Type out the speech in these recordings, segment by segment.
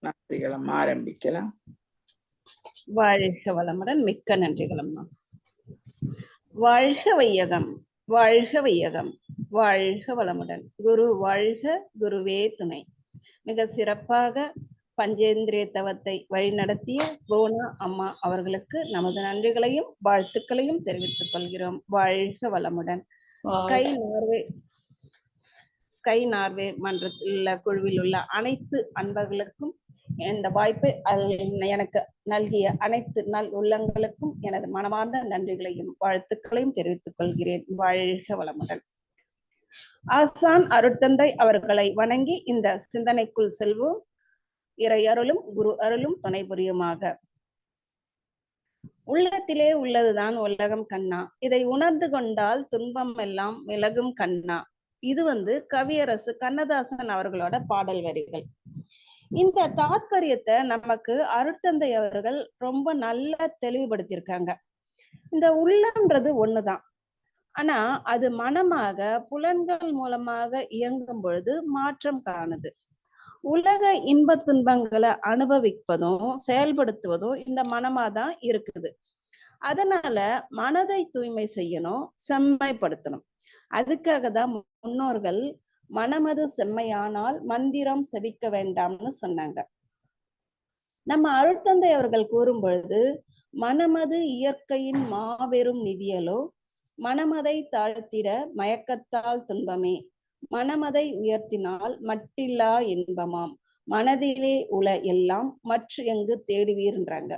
நன்றிகளம்மா, ஆரம்பிக்கலாம். வாழ்க வளமுடன். மிக்க நன்றிகளம்மா. வாழ்க வையகம், வாழ்க வையகம், வாழ்க வளமுடன். குரு வாழ்க, குருவே துணை. மிக சிறப்பாக பஞ்சேந்திரிய தவத்தை வழிநடத்திய போனா அம்மா அவர்களுக்கு நமது நன்றிகளையும் வாழ்த்துக்களையும் தெரிவித்துக் கொள்கிறோம். வாழ்க வளமுடன். ஸ்கை நார்வே மன்றத்தில் குழுவில் உள்ள அனைத்து அன்பர்களுக்கும் இந்த வாய்ப்பை எனக்கு நல்கிய அனைத்து நல் உள்ளங்களுக்கும் எனது மனமார்ந்த நன்றிகளையும் வாழ்த்துக்களையும் தெரிவித்துக் கொள்கிறேன். வாழ்க வளமுடன். ஆசான் அருட்தந்தை அவர்களை வணங்கி இந்த சிந்தனைக்குள் செல்வோம். இறை அருளும் குரு அருளும் துணை புரியுமாக. உள்ளத்திலே உள்ளதுதான் உலகம் கண்ணா, இதை உணர்ந்து கொண்டால் துன்பம் எல்லாம் விலகும் கண்ணா. இது கவியரசு கண்ணதாசன் அவர்களோட பாடல் வரிகள். இந்த தாத்பரியத்தை நமக்கு அருட்தந்தை அவர்கள் ரொம்ப நல்லா தெளிவுபடுத்தியிருக்காங்க. இந்த உள்ளம்ன்றது ஒண்ணுதான், ஆனா அது மனமாக புலன்கள் மூலமாக இயங்கும் பொழுது மாற்றம் காணுது. உலக இன்ப துன்பங்களை அனுபவிப்பதும் செயல்படுத்துவதும் இந்த மனமாதான் இருக்குது. அதனால மனதை தூய்மை செய்யணும், செம்மைப்படுத்தணும். அதுக்காக தான் முன்னோர்கள் மனமது செம்மையானால் மந்திரம் செவிக்க வேண்டாம்னு சொன்னாங்க. நம்ம அருட்தந்தை அவர்கள் கூறும் பொழுது, மனமது இயற்கையின் மாபெரும் நிதியலோ, மனமதை தாழ்த்திட மயக்கத்தால் துன்பமே, மனமதை உயர்த்தினால் மட்டில்லா இன்பமாம், மனதிலே உள எல்லாம் மற்ற எங்கு தேடுவீர்ன்றாங்க.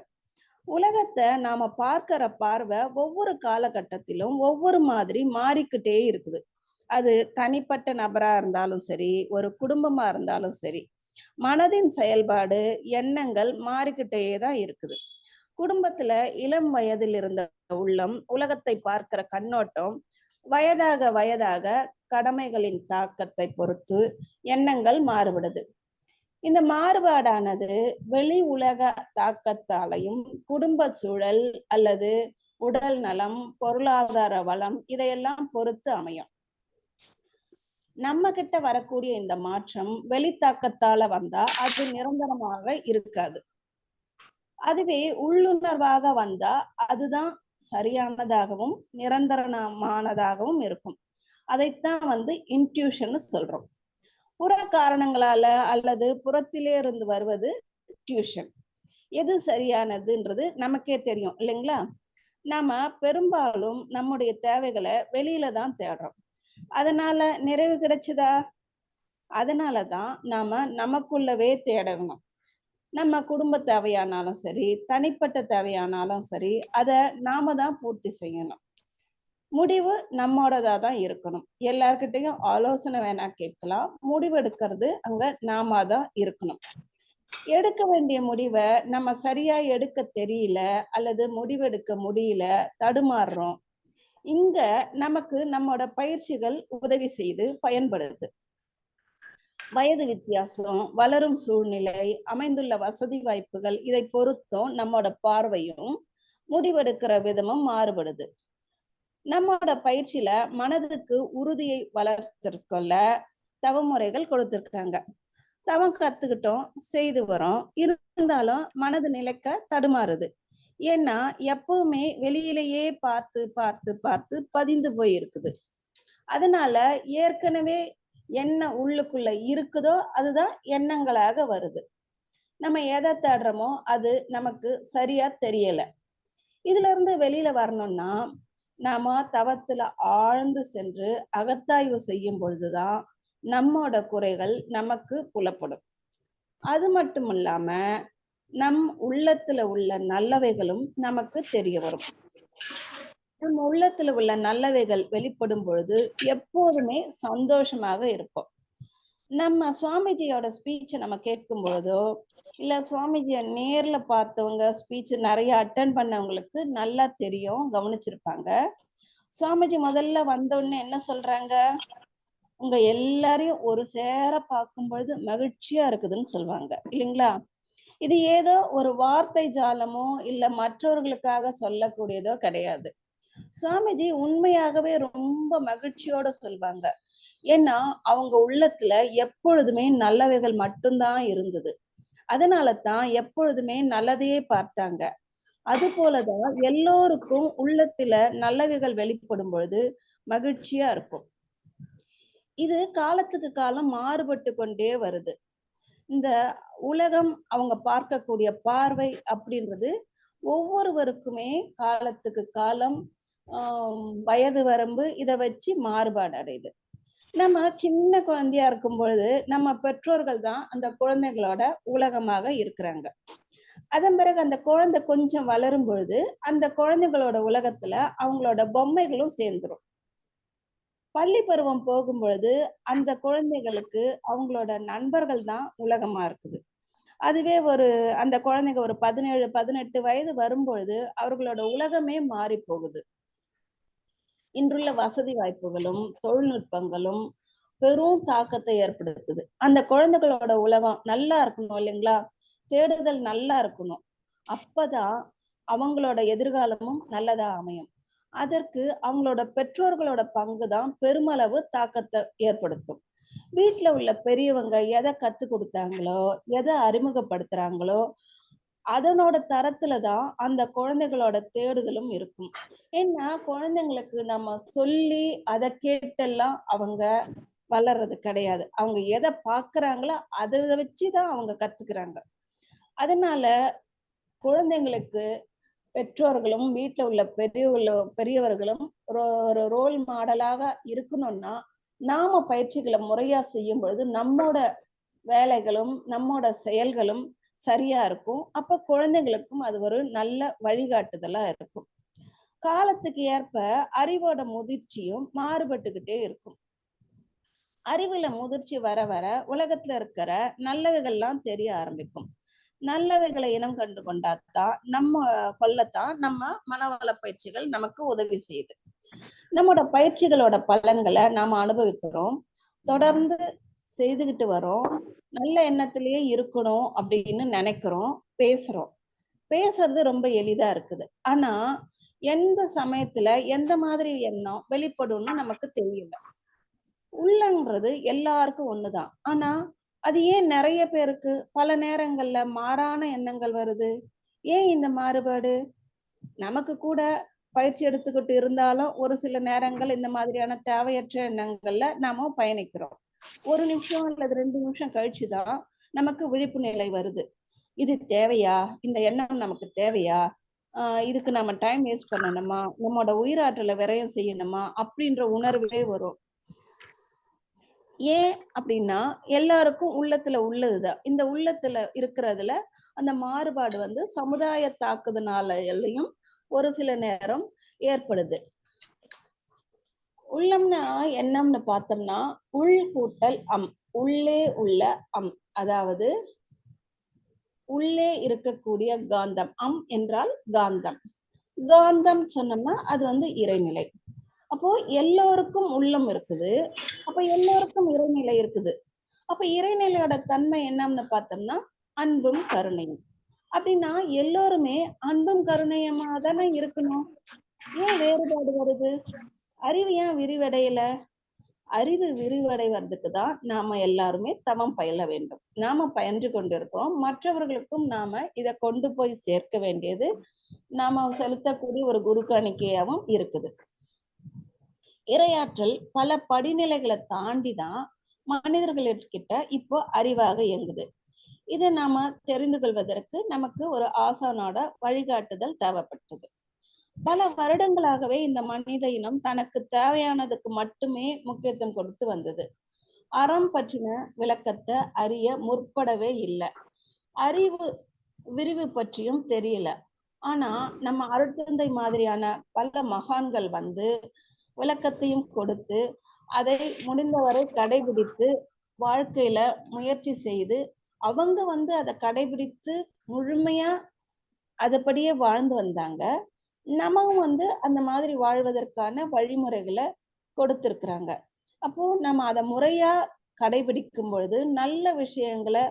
உலகத்தை நாம பார்க்கிற பார்வை ஒவ்வொரு காலகட்டத்திலும் ஒவ்வொரு மாதிரி மாறிக்கிட்டே இருக்குது. அது தனிப்பட்ட நபரா இருந்தாலும் சரி, ஒரு குடும்பமா இருந்தாலும் சரி, மனதின் செயல்பாடு எண்ணங்கள் மாறிக்கிட்டே தான் இருக்குது. குடும்பத்துல இளம் வயதில் இருந்த உள்ளம் உலகத்தை பார்க்கிற கண்ணோட்டம் வயதாக வயதாக கடமைகளின் தாக்கத்தை பொறுத்து எண்ணங்கள் மாறுபடுது. இந்த மாறுபாடானது வெளி உலக தாக்கத்தாலையும் குடும்ப சூழல் அல்லது உடல் நலம், பொருளாதார வளம் இதையெல்லாம் பொறுத்து அமையும். நம்ம கிட்ட வரக்கூடிய இந்த மாற்றம் வெளித்தாக்கத்தால வந்தா அது நிரந்தரமாக இருக்காது. அதுவே உள்ளுணர்வாக வந்தா அதுதான் சரியானதாகவும் நிரந்தரமானதாகவும் இருக்கும். அதைத்தான் இன்ட்யூஷன் சொல்றோம். புற காரணங்களால அல்லது புறத்திலே இருந்து வருவது டியூஷன். எது சரியானதுன்றது நமக்கே தெரியும் இல்லைங்களா? நாம பெரும்பாலும் நம்முடைய தேவைகளை வெளியில தான் தேடுறோம். அதனால நிறைவு கிடைச்சதா? அதனாலதான் நாம நமக்குள்ளவே தேடணும். நம்ம குடும்ப தேவையானாலும் சரி, தனிப்பட்ட தேவையானாலும் சரி, அதை நாம தான் பூர்த்தி செய்யணும். முடிவு நம்மோடதா தான் இருக்கணும். எல்லார்கிட்டையும் ஆலோசனை வேணா கேட்கலாம், முடிவு எடுக்கிறது அங்க நாம தான் இருக்கணும். எடுக்க வேண்டிய முடிவை நம்ம சரியா எடுக்க தெரியல அல்லது முடிவெடுக்க முடியல, தடுமாறுறோம். இங்க நமக்கு நம்மோட பயிற்சிகள் உதவி செய்து பயன்படுது. வயது வித்தியாசம், வளரும் சூழ்நிலை, அமைந்துள்ள வசதி வாய்ப்புகள் இதை பொறுத்தும் நம்மோட பார்வையும் முடிவெடுக்கிற விதமும் மாறுபடுது. நம்மோட பயிற்சியில மனதுக்கு உறுதியை வளர்த்திருக்கொள்ள தவமுறைகள் கொடுத்திருக்காங்க. தவம் கத்துக்கிட்டோம், செய்து வரோம். இருந்தாலும் மனது நிலைக்க தடுமாறுது. ஏன்னா எப்பவுமே வெளியிலேயே பார்த்து பார்த்து பார்த்து பதிந்து போய் இருக்குது. அதனால ஏற்கனவே என்ன உள்ளுக்குள்ள இருக்குதோ அதுதான் எண்ணங்களாக வருது. நம்ம எதை தேடுறோமோ அது நமக்கு சரியா தெரியல. இதுல இருந்து வெளியில வரணும்னா நாம தவத்துல ஆழ்ந்து சென்று அகத்தாய்வு செய்யும் பொழுதுதான் நம்மோட குறைகள் நமக்கு புலப்படும். அது மட்டும் இல்லாம நம் உள்ளத்துல உள்ள நல்லவைகளும் நமக்கு தெரிய வரும். நம் உள்ளத்துல உள்ள நல்லவைகள் வெளிப்படும் பொழுது எப்போதுமே சந்தோஷமாக இருப்போம். நம்ம சுவாமிஜியோட ஸ்பீச்சை நம்ம கேட்கும் பொழுதோ இல்ல சுவாமிஜிய நேர்ல பார்த்தவங்க ஸ்பீச் நிறைய அட்டன் பண்ணவங்களுக்கு நல்லா தெரியும், கவனிச்சிருப்பாங்க. சுவாமிஜி முதல்ல வந்தோடனே என்ன சொல்றாங்க? உங்க எல்லாரையும் ஒரு சேர பார்க்கும் பொழுது மகிழ்ச்சியா இருக்குதுன்னு சொல்லுவாங்க இல்லைங்களா? இது ஏதோ ஒரு வார்த்தை ஜாலமோ இல்ல மற்றவர்களுக்காக சொல்லக்கூடியதோ கிடையாது. சுவாமிஜி உண்மையாகவே ரொம்ப மகிழ்ச்சியோட சொல்வாங்க. ஏன்னா அவங்க உள்ளத்துல எப்பொழுதுமே நல்லவைகள் மட்டும்தான் இருந்தது. அதனால தான் எப்பொழுதுமே நல்லதையே பார்த்தாங்க. அது போலதான் எல்லோருக்கும் உள்ளத்துல நல்லவைகள் வெளிப்படும் பொழுது மகிழ்ச்சியா இருக்கும். இது காலத்துக்கு காலம் மாறுபட்டு கொண்டே வருது. இந்த உலகம் அவங்க பார்க்கக்கூடிய பார்வை அப்படின்றது ஒவ்வொருவருக்குமே காலத்துக்கு காலம், வயது வரம்பு இதை வச்சு மாறுபாடு அடையுது. நம்ம சின்ன குழந்தையா இருக்கும் பொழுது நம்ம பெற்றோர்கள் தான் அந்த குழந்தைகளோட உலகமாக இருக்கிறாங்க. அதன் பிறகு அந்த குழந்தை கொஞ்சம் வளரும் பொழுது அந்த குழந்தைகளோட உலகத்துல அவங்களோட பொம்மைகளும் சேர்ந்துரும். பள்ளி பருவம் போகும் பொழுது அந்த குழந்தைகளுக்கு அவங்களோட நண்பர்கள் தான் உலகமா இருக்குது. அதுவே அந்த குழந்தைங்க ஒரு 17, 18 வயது வரும்பொழுது அவர்களோட உலகமே மாறி போகுது. இன்றுள்ள வசதி வாய்ப்புகளும் தொழில்நுட்பங்களும் பெரும் தாக்கத்தை ஏற்படுத்துது. அந்த குழந்தைகளோட உலகம் நல்லா இருக்கணும் இல்லைங்களா? தேடுதல் நல்லா இருக்கணும். அப்பதான் அவங்களோட எதிர்காலமும் நல்லதா அமையும். அதற்கு அவங்களோட பெற்றோர்களோட பங்குதான் பெருமளவு தாக்கத்தை ஏற்படுத்தும். வீட்டுல உள்ள பெரியவங்க எதை கத்து கொடுத்தாங்களோ, எதை அறிமுகப்படுத்துறாங்களோ அதனோட தரத்துலதான் அந்த குழந்தைகளோட தேடுதலும் இருக்கும். ஏன்னா குழந்தைங்களுக்கு நம்ம சொல்லி அதை கேட்டெல்லாம் அவங்க வளர்றது கிடையாது. அவங்க எதை பாக்குறாங்களோ அதை வச்சுதான் அவங்க கத்துக்கிறாங்க. அதனால குழந்தைங்களுக்கு பெற்றோர்களும் வீட்டுல உள்ள பெரியவர்களும் ஒரு ரோல் மாடலாக இருக்கணும்னா நாம பயிற்சிகளை முறையா செய்யும் பொழுது நம்மோட வேலைகளும் நம்மோட செயல்களும் சரியா இருக்கும். அப்ப குழந்தைங்களுக்கும் அது ஒரு நல்ல வழிகாட்டுதலா இருக்கும். காலத்துக்கு ஏற்ப அறிவோட முதிர்ச்சியும் மாறுபட்டுக்கிட்டே இருக்கும். அறிவுல முதிர்ச்சி வர வர உலகத்துல இருக்கிற நல்லவைகள்லாம் தெரிய ஆரம்பிக்கும். நல்லவைகளை இனம் கண்டு கொண்டாதான் நம்ம மனவள பயிற்சிகள் நமக்கு உதவி செய்யுது. நம்மோட பயிற்சிகளோட பலன்களை நாம அனுபவிக்கிறோம், தொடர்ந்து செய்துகிட்டு வரோம். நல்ல எண்ணத்திலேயே இருக்கணும் அப்படின்னு நினைக்கிறோம், பேசுறது ரொம்ப எளிதா இருக்குது. ஆனா எந்த சமயத்துல எந்த மாதிரி எண்ணம் வெளிப்படும்னு நமக்கு தெரியல. உள்ளங்கிறது எல்லாருக்கும் ஒண்ணுதான். ஆனா அது ஏன் நிறைய பேருக்கு பல நேரங்கள்ல மாறான எண்ணங்கள் வருது? ஏன் இந்த மாறுபாடு? நமக்கு கூட பயிற்சி எடுத்துக்கிட்டு இருந்தாலும் ஒரு சில நேரங்கள் இந்த மாதிரியான தேவையற்ற எண்ணங்கள்ல நாம பயணிக்கிறோம். 1 நிமிஷம் அல்லது 2 நிமிஷம் கழிச்சுதான் நமக்கு விழிப்பு நிலை வருது. இது தேவையா? இந்த எண்ணம் நமக்கு தேவையா? இதுக்கு நம்ம டைம் வேஸ்ட் பண்ணணுமா? நம்மளோட உயிராற்றலை விரயம் செய்யணுமா? அப்படின்ற உணர்வே வரும். ஏன் அப்படின்னா எல்லாருக்கும் உள்ளத்துல உள்ளதுதான். இந்த உள்ளத்துல இருக்கிறதுல அந்த மாறுபாடு சமுதாய தாக்குதனாலையும் ஒரு சில நேரம் ஏற்படுது. உள்ளம்னா எண்ணம்னு பார்த்தோம்னா உள் கூட்டல் அம், உள்ளே உள்ள அம், அதாவது உள்ளே இருக்கக்கூடிய காந்தம். அம் என்றால் காந்தம். காந்தம் சொன்னோம்னா அது இறைநிலை. அப்போ எல்லோருக்கும் உள்ளம் இருக்குது. அப்ப எல்லோருக்கும் இறைநிலை இருக்குது. அப்ப இறைநிலையோட தன்மை என்னன்னு பார்த்தோம்னா அன்பும் கருணையும். அப்படின்னா எல்லோருமே அன்பும் கருணையுமா தானே இருக்கணும். ஏன் வேறுபாடு வருது? அறிவு ஏன் விரிவடையல? அறிவு விரிவடைவதற்கு தான் நாம எல்லாருமே தவம் பயில வேண்டும். நாம பயின்று கொண்டிருக்கிறோம். மற்றவர்களுக்கும் நாம இதை கொண்டு போய் சேர்க்க வேண்டியது நாம செலுத்தக்கூடிய ஒரு குரு காணிக்கையாவும் இருக்குது. இரையாற்றல் பல படிநிலைகளை தாண்டிதான் மனிதர்கள்கிட்ட இப்போ அறிவாக இயங்குது. இதை நாம தெரிந்து கொள்வதற்கு நமக்கு ஒரு ஆசானோட வழிகாட்டுதல் தேவைப்பட்டது. பல வருடங்களாகவே இந்த மனித இனம் தனக்கு தேவையானதுக்கு மட்டுமே முக்கியத்துவம் கொடுத்து வந்தது. அறம் பற்றின விளக்கத்தை அறிய முற்படவே இல்லை. அறிவு விரிவு பற்றியும் தெரியல. ஆனா நம்ம அருட்தந்தை மாதிரியான பல மகான்கள் விளக்கத்தையும் கொடுத்து அதை முடிந்தவரை கடைபிடித்து வாழ்க்கையில முயற்சி செய்து அவங்க அதை கடைபிடித்து முழுமையா அதுபடியே வாழ்ந்து வந்தாங்க. நமக்கும் அந்த மாதிரி வாழ்வதற்கான வழிமுறைகளை கொடுத்திருக்கிறாங்க. அப்போ நம்ம அதை முறையா கடைபிடிக்கும் பொழுது நல்ல விஷயங்களை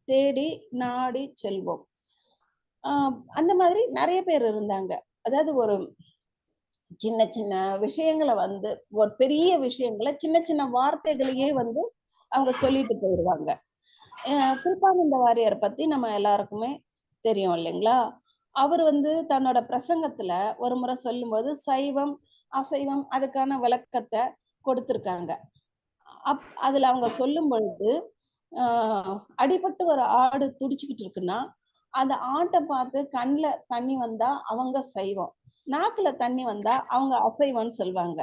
தேடி நாடி செல்வோம். அந்த மாதிரி நிறைய பேர் இருந்தாங்க. அதாவது ஒரு சின்ன சின்ன விஷயங்களை ஒரு பெரிய விஷயங்களை சின்ன சின்ன வார்த்தைகளையே அவங்க சொல்லிட்டு போயிடுவாங்க. கிருபானந்த வாரியார் பத்தி நம்ம எல்லாருக்குமே தெரியும் இல்லைங்களா? அவர் தன்னோட பிரசங்கத்துல ஒரு முறை சொல்லும்போது சைவம் அசைவம் அதுக்கான விளக்கத்தை கொடுத்திருக்காங்க. அதுல அவங்க சொல்லும் பொழுது அடிபட்டு ஒரு ஆடு துடிச்சுக்கிட்டு இருக்குன்னா அந்த ஆட்டை பார்த்து கண்ணுல தண்ணி வந்தா அவங்க சைவம், நாக்குல தண்ணி வந்தா அவங்க அசைவம்னு சொல்லுவாங்க.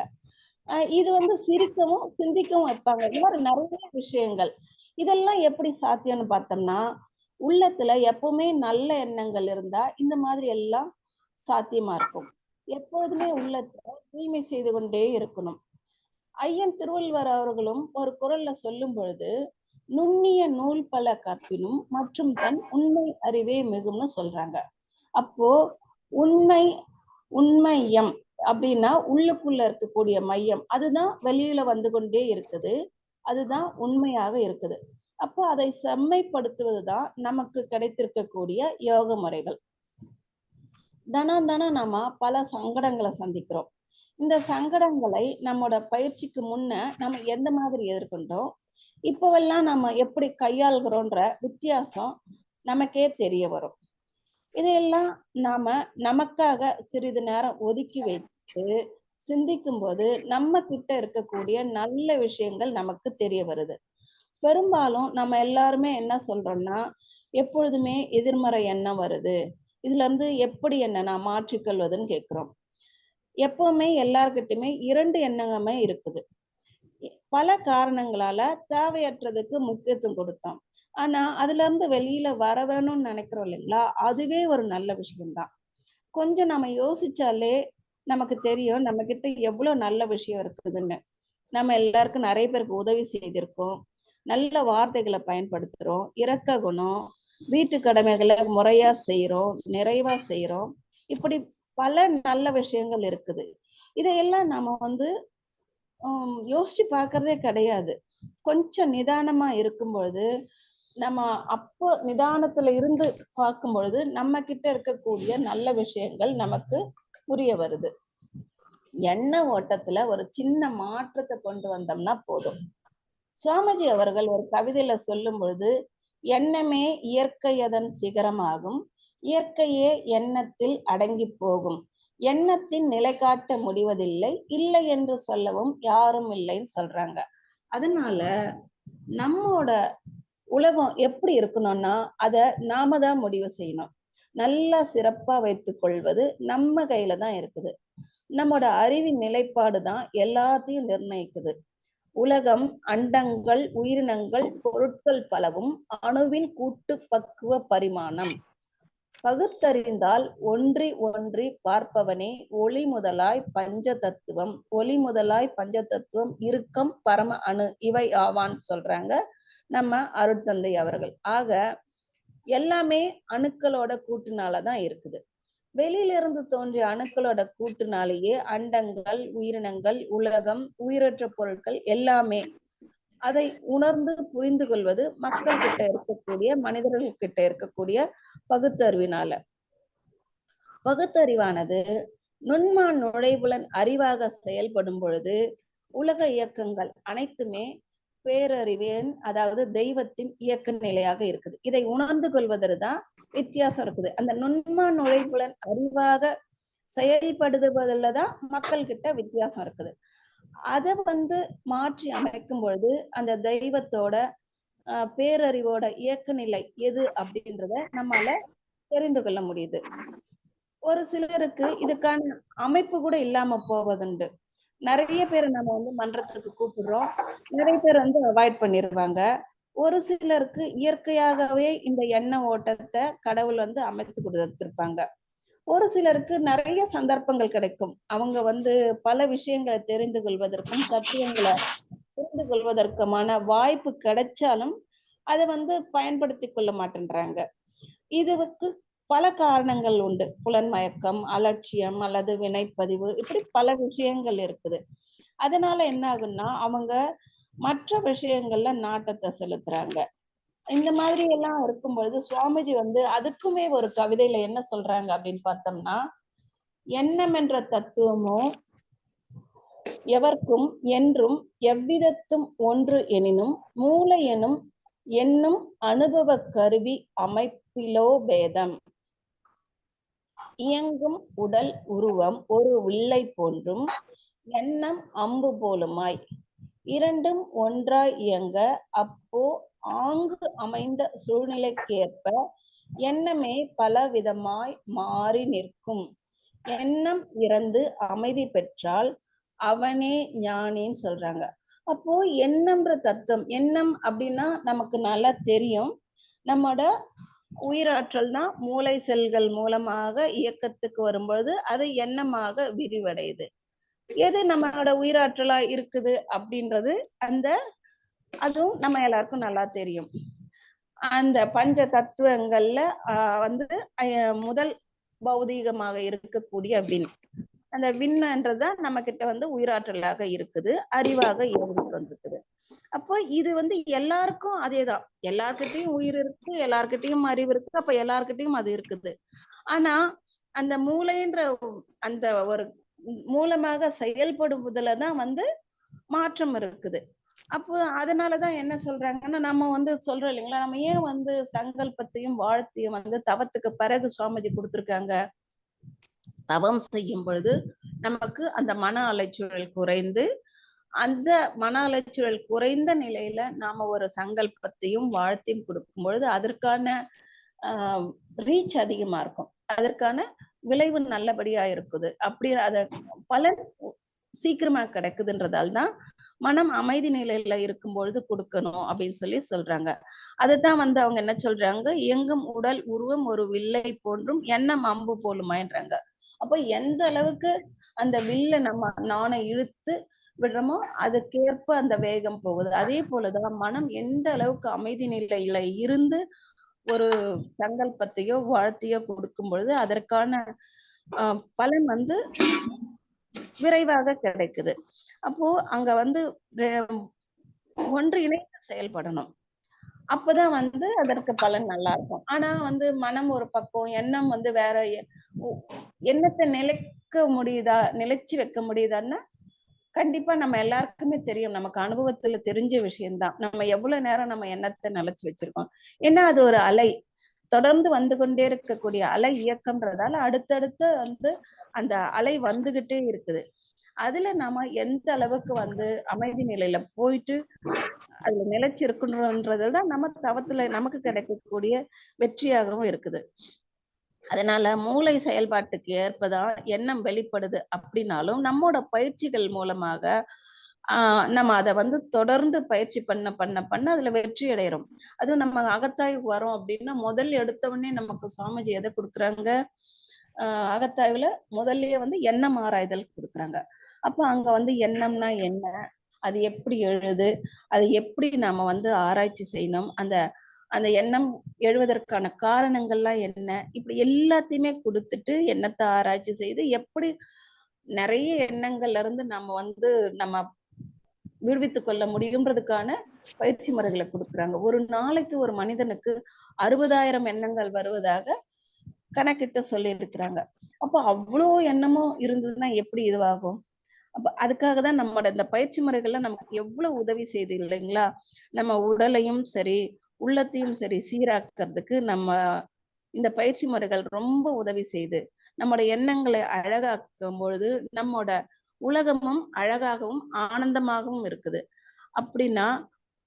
இது சிரிக்கவும் சிந்திக்கவும் வைப்பாங்க. இந்த மாதிரி நிறைய விஷயங்கள். இதெல்லாம் எப்படி சாத்தியம்னு பார்த்தோம்னா உள்ளத்துல எப்பவுமே நல்ல எண்ணங்கள் இருந்தா இந்த மாதிரி எல்லாம் சாத்தியமா இருக்கும். எப்போதுமே உள்ளத்துல தூய்மை செய்து கொண்டே இருக்கணும். ஐயன் திருவள்ளுவர் அவர்களும் ஒரு குறள்ல சொல்லும் பொழுது நுண்ணிய நூல் பல கற்பினும் மற்றும் தன் உண்மை அறிவே மிகும்னு சொல்றாங்க. அப்போ உண்மையம் அப்படின்னா உள்ளுக்குள்ள இருக்கக்கூடிய மையம், அதுதான் வெளியில வந்து கொண்டே இருக்குது, அதுதான் உண்மையாக இருக்குது. அப்போ அதை செம்மைப்படுத்துவதுதான் நமக்கு கிடைத்திருக்கக்கூடிய யோக முறைகள். தினம் நாம பல சங்கடங்களை சந்திக்கிறோம். இந்த சங்கடங்களை நம்மோட பயிற்சிக்கு முன்ன நம்ம எந்த மாதிரி எதிர்கொண்டோம், இப்பவெல்லாம் நம்ம எப்படி கையாள்கிறோன்ற வித்தியாசம் நமக்கே தெரிய வரும். இதையெல்லாம் நாம நமக்காக சிறிது நேரம் ஒதுக்கி வைத்து சிந்திக்கும் போது நம்ம கிட்ட இருக்கக்கூடிய நல்ல விஷயங்கள் நமக்கு தெரிய வருது. பெரும்பாலும் நம்ம எல்லாருமே என்ன சொல்றோம்னா, எப்பொழுதுமே எதிர்மறை எண்ணம் வருது, இதுல இருந்து எப்படி என்ன நான் மாற்றிக்கொள்வதுன்னு கேட்கிறோம். எப்பவுமே எல்லார்கிட்டயுமே 2 எண்ணமே இருக்குது. பல காரணங்களால தேவையற்றதுக்கு முக்கியத்துவம் கொடுத்தோம். ஆனா அதுல இருந்து வெளியில வர வேணும்னு நினைக்கிறோம் இல்லைங்களா, அதுவே ஒரு நல்ல விஷயம்தான். கொஞ்சம் நம்ம யோசிச்சாலே நமக்கு தெரியும் நம்ம கிட்ட எவ்வளவு நல்ல விஷயம் இருக்குதுன்னு. நம்ம எல்லாருக்கும் நிறைய பேருக்கு உதவி செய்திருக்கோம், நல்ல வார்த்தைகளை பயன்படுத்துறோம், இரக்க குணம், வீட்டு கடமைகளை முறையா செய்யறோம், நிறைவா செய்யறோம். இப்படி பல நல்ல விஷயங்கள் இருக்குது. இதையெல்லாம் நம்ம யோசிச்சு பார்க்கறதே கிடையாது. கொஞ்சம் நிதானமா இருக்கும் பொழுது நம்ம அப்போ நிதானத்துல இருந்து பார்க்கும் பொழுது நம்ம கிட்ட இருக்கக்கூடிய நல்ல விஷயங்கள் நமக்கு புரிய வருது. எண்ண ஓட்டத்துல ஒரு சின்ன மாற்றத்தை கொண்டு வந்தோம்னா போதும். சுவாமிஜி அவர்கள் ஒரு கவிதையில சொல்லும் பொழுது, எண்ணமே இயற்கையதன் சிகரமாகும், இயற்கையே எண்ணத்தில் அடங்கி போகும், எண்ணத்தின் நிலை காட்ட முடிவதில்லை, இல்லை என்று சொல்லவும் யாரும் இல்லைன்னு சொல்றாங்க. அதனால நம்மோட உலகம் எப்படி இருக்கணும்னா அதை நாம தான் முடிவு செய்யணும். நல்லா சிறப்பா வைத்துக் கொள்வது நம்ம கையில தான் இருக்குது. நம்மோட அறிவின் நிலைப்பாடு தான் எல்லாத்தையும் நிர்ணயிக்குது. உலகம், அண்டங்கள், உயிரினங்கள், பொருட்கள் பலவும் அணுவின் கூட்டு பக்குவ பரிமாணம். பகுத்தறிந்தால் ஒன்றி ஒன்றி பார்ப்பவனே ஒளி முதலாய் பஞ்ச தத்துவம், ஒளி முதலாய் பஞ்ச தத்துவம், இறுக்கம், பரம அணு இவை ஆவான்னு சொல்றாங்க நம்ம அருட்தந்தை அவர்கள். ஆக எல்லாமே அணுக்களோட கூட்டுனாலதான் இருக்குது. வெளியிலிருந்து தோன்றிய அணுக்களோட கூட்டுனாலேயே அண்டங்கள், உயிரினங்கள், உலகம், உயிரற்ற பொருட்கள் எல்லாமே. அதை உணர்ந்து புரிந்து கொள்வது மக்கள் கிட்ட இருக்கக்கூடிய, மனிதர்கள் கிட்ட இருக்கக்கூடிய பகுத்தறிவினால. பகுத்தறிவானது நுண்மான் நுழைவுலன் அறிவாக செயல்படும் பொழுது உலக இயக்கங்கள் அனைத்துமே பேரறிவின், அதாவது தெய்வத்தின் இயக்க நிலையாக இருக்குது. இதை உணர்ந்து கொள்வதுதான் வித்தியாசம் இருக்குது. அந்த நுண்மான் நுழைவுலன் அறிவாக செயல்படுவதில்தான் மக்கள் கிட்ட வித்தியாசம் இருக்குது. அதை மாற்றி அமைக்கும் பொழுது அந்த தெய்வத்தோட பேரறிவோட இயக்க நிலை எது அப்படின்றத நம்மால தெரிந்து கொள்ள முடியுது. ஒரு சிலருக்கு இதுக்கான அமைப்பு கூட இல்லாம போவதுண்டு. நிறைய பேர் நம்ம மன்றத்துக்கு கூப்பிடுறோம், நிறைய பேர் அவாய்ட் பண்ணிடுவாங்க. ஒரு சிலருக்கு இயற்கையாகவே இந்த எண்ண ஓட்டத்தை கடவுள் அமைத்து கொடுத்திருப்பாங்க. ஒரு சிலருக்கு நிறைய சந்தர்ப்பங்கள் கிடைக்கும். அவங்க பல விஷயங்களை தெரிந்து கொள்வதற்கும் தத்துவங்களை புரிந்து கொள்வதற்குமான வாய்ப்பு கிடைச்சாலும் அதை பயன்படுத்தி கொள்ள மாட்டேன்றாங்க. இதுக்கு பல காரணங்கள் உண்டு. புலன்மயக்கம், அலட்சியம் அல்லது வினைப்பதிவு, இப்படி பல விஷயங்கள் இருக்குது. அதனால என்ன ஆகுன்னா அவங்க மற்ற விஷயங்கள்ல நாட்டத்தை செலுத்துறாங்க. இந்த மாதிரி எல்லாம் இருக்கும் பொழுது சுவாமிஜி அதுக்குமே ஒரு கவிதையில என்ன சொல்றாங்க அப்படின்னு பார்த்தோம்னா, எண்ணம் என்ற தத்துவமோ எவர்க்கும் என்றும் எவ்விதத்தும் ஒன்று எனினும் மூளை எனும் என்னும் அனுபவ கருவி அமைப்பிலோ பேதம். இயங்கும் உடல் உருவம் ஒரு வில்லை போன்றும் எண்ணம் அம்பு போலுமாய் இரண்டும் ஒன்றாய் இயங்க அப்போ ஆங்கு அமைந்த சூழ்நிலைக்கேற்ப எண்ணமே பல விதமாய் மாறி நிற்கும். எண்ணம் இறந்து அமைதி பெற்றால் அவனே ஞானின்னு சொல்றாங்க. அப்போ எண்ணம்ன்ற தத்துவம், எண்ணம் அப்படின்னா நமக்கு நல்லா தெரியும், நம்மோட உயிராற்றல் தான் மூளை செல்கள் மூலமாக இயக்கத்துக்கு வரும்பொழுது அது எண்ணமாக விரிவடையுது. எது நம்மளோட உயிராற்றலா இருக்குது அப்படின்றது அதுவும் நம்ம எல்லாருக்கும் நல்லா தெரியும். அந்த பஞ்ச தத்துவங்கள்ல முதல் பௌதீகமாக இருக்கக்கூடிய விண், அந்த விண்ன்றதுதான் நம்ம கிட்ட உயிராற்றலாக இருக்குது, அறிவாக இயங்கி கொண்டிருக்குது. அப்போ இது எல்லாருக்கும் அதேதான், எல்லார்கிட்டையும் உயிர் இருக்கு, எல்லார்கிட்டையும் அறிவு இருக்கு, அப்ப எல்லார்கிட்டையும் அது இருக்குது. ஆனா அந்த மூளைன்ற அந்த ஒரு மூலமாக செயல்படுவதுலதான் மாற்றம் இருக்குது. அப்போ அதனாலதான் என்ன சொல்றாங்கன்னா, நம்ம சொல்றோம் இல்லைங்களா, நம்ம ஏன் சங்கல்பத்தையும் வாழ்த்தையும் தவத்துக்கு பிறகு சுவாமிஜி கொடுத்திருக்காங்க. தவம் செய்யும் பொழுது நமக்கு அந்த மன அலைச்சூழல் குறைந்து, அந்த மன அலைச்சூழல் குறைந்த நிலையில நாம ஒரு சங்கல்பத்தையும் வாழ்த்தையும் கொடுக்கும் பொழுது அதற்கான ரீச் அதிகமா இருக்கும், அதற்கான விளைவு நல்லபடியா இருக்குது. அப்படி அத பலன் சீக்கிரமா கிடைக்குதுன்றதால் தான் மனம் அமைதி நிலையில இருக்கும் பொழுது கொடுக்கணும் அப்படின்னு சொல்றாங்க. அதுதான் அவங்க என்ன சொல்றாங்க, இயங்கும் உடல் உருவம் ஒரு வில்லை போன்றும் எண்ணம் அம்பு போலுமான்றாங்க. அப்போ எந்த அளவுக்கு அந்த வில்ல நம்ம நாணை இழுத்து விடுறோமோ அதுக்கேற்ப அந்த வேகம் போகுது. அதே போலதான் மனம் எந்த அளவுக்கு அமைதி நிலையில இருந்து ஒரு சங்கல்பத்தையோ வாழ்த்தையோ கொடுக்கும் பொழுது அதற்கான பலன் விரைவாக கிடைக்குது. அப்போ அங்க ஒன்று இணைந்து செயல்படணும், அப்பதான் அதற்கு பலன் நல்லா இருக்கும். ஆனா மனம் ஒரு பக்கம், எண்ணம் வேற, எண்ணத்தை நிலைக்க முடியுதா, நிலைச்சு வைக்க முடியுதான்னா கண்டிப்பா நம்ம எல்லாருக்குமே தெரியும், நமக்கு அனுபவத்துல தெரிஞ்ச விஷயம்தான். நம்ம எவ்வளவு நேரம் நம்ம எண்ணத்தை நிலைச்சு வச்சிருக்கோம். ஏன்னா அது ஒரு அலை, தொடர்ந்து வந்து கொண்டே இருக்கக்கூடிய அலை இயக்கம்ன்றதால அடுத்தடுத்து அந்த அலை வந்துகிட்டே இருக்குது. அதுல நாம எந்த அளவுக்கு அமைதி நிலையில போயிட்டு அதுல நிலைச்சிருக்கணும்ன்றதுதான் நம்ம தவத்துல நமக்கு கிடைக்கக்கூடிய வெற்றியாகவும் இருக்குது. அதனால மூளை செயல்பாட்டுக்கு ஏற்பதான் எண்ணம் வெளிப்படுது அப்படின்னாலும் நம்மோட பயிற்சிகள் மூலமாக நம்ம அதை தொடர்ந்து பயிற்சி பண்ண பண்ண பண்ண அதுல வெற்றி அடைகிறோம். அதுவும் நம்ம அகத்தாய்வு வரோம் அப்படின்னா முதல் எடுத்தவொடனே நமக்கு சுவாமிஜி எதை கொடுக்குறாங்க, அகத்தாய்வுல முதல்லயே எண்ணம் ஆராய்தல் கொடுக்குறாங்க. அப்போ அங்க எண்ணம்னா என்ன, அது எப்படி எழுது, அது எப்படி நாம ஆராய்ச்சி செய்யணும், அந்த எண்ணம் எழுவதற்கான காரணங்கள்லாம் என்ன, இப்படி எல்லாத்தையுமே கொடுத்துட்டு எண்ணத்தை ஆராய்ச்சி செய்து எப்படி நிறைய எண்ணங்கள்ல இருந்து நம்ம விடுவித்து கொள்ள முடியும்ன்றதுக்கான பயிற்சி முறைகளை கொடுக்குறாங்க. ஒரு நாளைக்கு ஒரு மனிதனுக்கு 60,000 எண்ணங்கள் வருவதாக கணக்கிட்டு சொல்லி இருக்கிறாங்க. அப்போ அவ்வளோ எண்ணமும் இருந்ததுன்னா எப்படி இதுவாகும்? அப்ப அதுக்காக தான் நம்மளோட இந்த பயிற்சி முறைகள்லாம் நமக்கு எவ்வளவு உதவி செய்து இல்லைங்களா. நம்ம உடலையும் சரி உள்ளத்தையும் சரி சீராக்கிறதுக்கு நம்ம இந்த பயிற்சி முறைகள் ரொம்ப உதவி செய்து நம்மோட எண்ணங்களை அழகாக்கும் பொழுது நம்மோட உலகமும் அழகாகவும் ஆனந்தமாகவும் இருக்குது. அப்படின்னா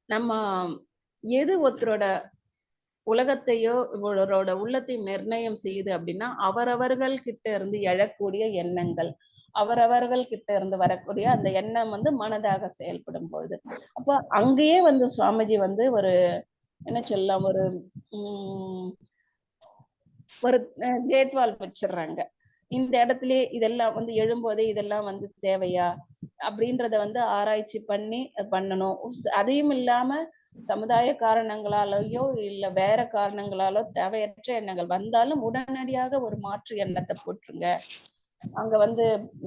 நம்ம எது ஒருத்தரோட உலகத்தையோ இவரோட உள்ளத்தையும் நிர்ணயம் செய்யுது அப்படின்னா அவரவர்கள் கிட்ட இருந்து எழக்கூடிய எண்ணங்கள், அவரவர்கள் கிட்ட இருந்து வரக்கூடிய அந்த எண்ணம் மனதாக செயல்படும் பொழுது அப்போ அங்கேயே சுவாமிஜி ஒரு என்ன சொல்லலாம், ஒரு கேட் வால் வச்சிடுறாங்க. இந்த இடத்துலயே இதெல்லாம் எழும்போதே இதெல்லாம் தேவையா அப்படின்றத ஆராய்ச்சி பண்ணி பண்ணணும். அதையும் இல்லாம சமுதாய காரணங்களாலேயோ இல்ல வேற காரணங்களாலோ தேவையற்ற எண்ணங்கள் வந்தாலும் உடனடியாக ஒரு மாற்று எண்ணத்தை போட்டுருங்க. அங்க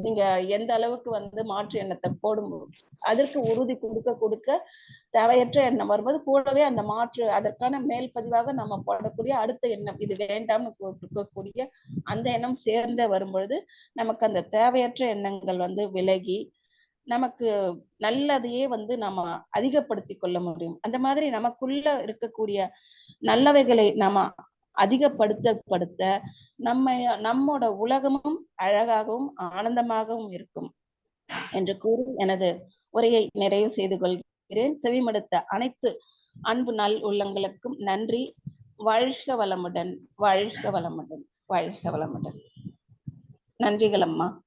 நீங்க எந்த அளவுக்கு மாற்று எண்ணத்தை போடும் அதற்கு உறுதி கொடுக்க தேவையற்ற எண்ணம் வரும்போது கூடவே அந்த மாற்று அதற்கான மேல் பதிவாக நம்ம போடக்கூடிய அடுத்த எண்ணம் இது வேண்டாம்னு கொடுக்கக்கூடிய அந்த எண்ணம் சேர்ந்த வரும்பொழுது நமக்கு அந்த தேவையற்ற எண்ணங்கள் விலகி நமக்கு நல்லதையே நம்ம அதிகப்படுத்தி கொள்ள முடியும். அந்த மாதிரி நமக்குள்ள இருக்கக்கூடிய நல்லவைகளை நாம அதிகப்படுத்த நம்மோட உலகமும் அழகாகவும் ஆனந்தமாகவும் இருக்கும் என்று கூறி எனது உரையை நிறைவு செய்து கொள்கிறேன். செவிமடுத்த அனைத்து அன்பு நல் உள்ளங்களுக்கும் நன்றி. வாழ்க வளமுடன், வாழ்க வளமுடன், வாழ்க வளமுடன். நன்றிகள் அம்மா.